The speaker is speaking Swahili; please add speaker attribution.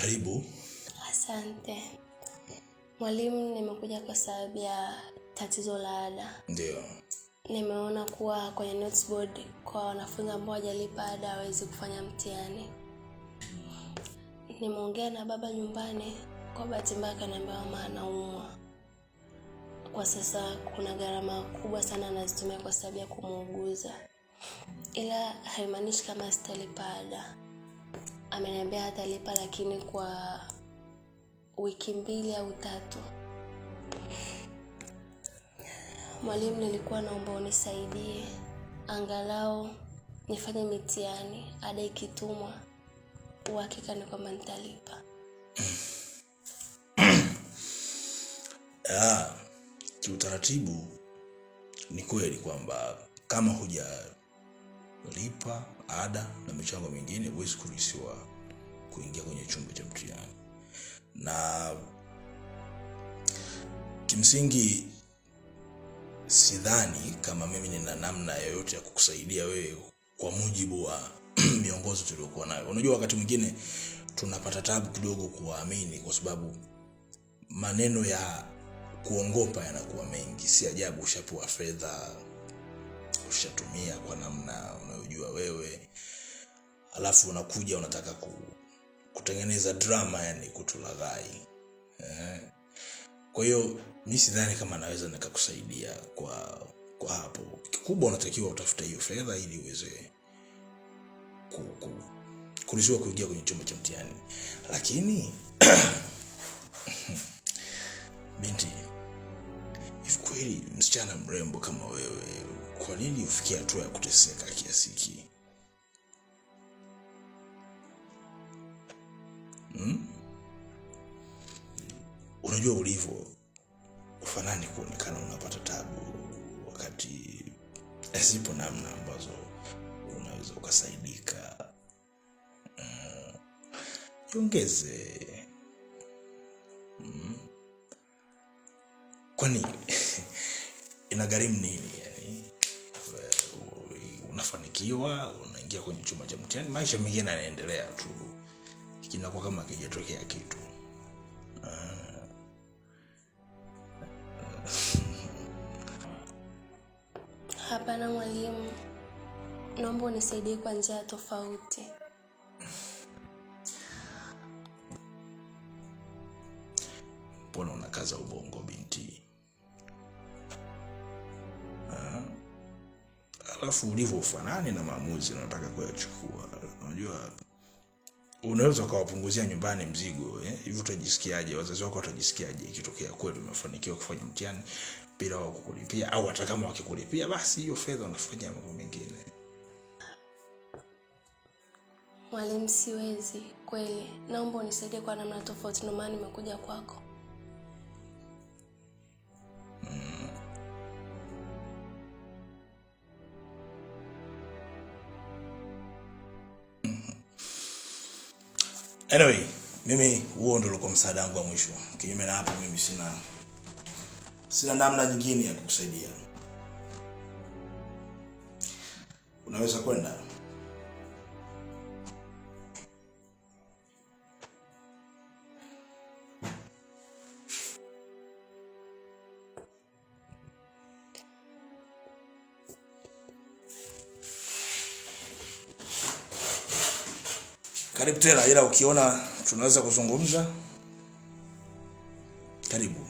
Speaker 1: Karibu.
Speaker 2: Asante. Mwalimu, nimekuja kwa sababu ya tatizo la ada.
Speaker 1: Ndio.
Speaker 2: Nimeona kuwa kwenye notes board kwa wanafunzi ambao hawajalipa ada hawezi kufanya mtihani. Nimeongea na baba nyumbani, kwa bahati mbaya akaniambia mama anaumwa. Kwa sasa kuna gharama kubwa sana anazitumia kwa sababu ya kumuuguza. Ila haimaanishi kama sitalipa ada. Ameniambia atalipa lakini kwa wiki 2 au 3. Mwalimu, nilikuwa naomba unisaidie angalau nifanye mitihani, ada ikitumwa uhakika ni kwamba nitalipa.
Speaker 1: Kiutaratibu ni kweli kwamba kama hujalipa ada na michango mingine huwezi kuruhusiwa kuingia kwenye chumba cha mtihani. Na kimsingi sidhani kama mimi nina namna yoyote ya kukusaidia wewe kwa mujibu wa miongozo tuliyokuwa nayo. Unajua wakati mwingine tunapata tabu kidogo kuamini kwa sababu maneno ya kuongopa yanakuwa mengi. Si ajabu ushapewa fedha, ushatumia kwa namna unayojua wewe, alafu unakuja unataka kutengeneza drama, yani kutulaghai. Kwa hiyo mimi sidhani kama naweza nikakusaidia kwa hapo. Kikubwa unatakiwa utafute hiyo fedha ili uweze kuruhusiwa kuingia kwenye chumba cha mtihani. Lakini binti, if kweli msichana mrembo kama wewe, kwa nini ufikia hatua ya kuteseka kiasi hiki? Unajua ulivyo ufanani kuonekana unapata tabu wakati zipo namna ambazo unaweza ukasaidika. Jiongeze. Kwani inagharimu nini yani? Unafanikiwa, unaingia kwenye chumba cha mtihani, maisha mengine yanaendelea tu. Kinakuwa kama kijatokea kitu.
Speaker 2: Hapana mwalimu, naomba unisaidie kwa njia tofauti.
Speaker 1: Mbona unakaza ubongo binti? Alafu ulivyo ufanani na maamuzi unataka kuyachukua. Unajua unaweza kuwapunguzia nyumbani mzigo, hivi utajisikiaje? Wazazi wako watajisikiaje ikitokea kweli umefanikiwa kufanya mtihani bila wao kukulipia, au hata kama wakikulipia basi hiyo fedha unafanya mambo mengine?
Speaker 2: Mwalimu, siwezi kweli. Naomba unisaidie kwa namna tofauti, ndio maana nimekuja kwako.
Speaker 1: Anyway, mimi huo ndio ulikuwa msaada wangu wa mwisho. Kinyume na hapo mimi sina namna nyingine ya kukusaidia. Unaweza kwenda. Karibu tena, ila ukiona tunaweza kuzungumza, karibu.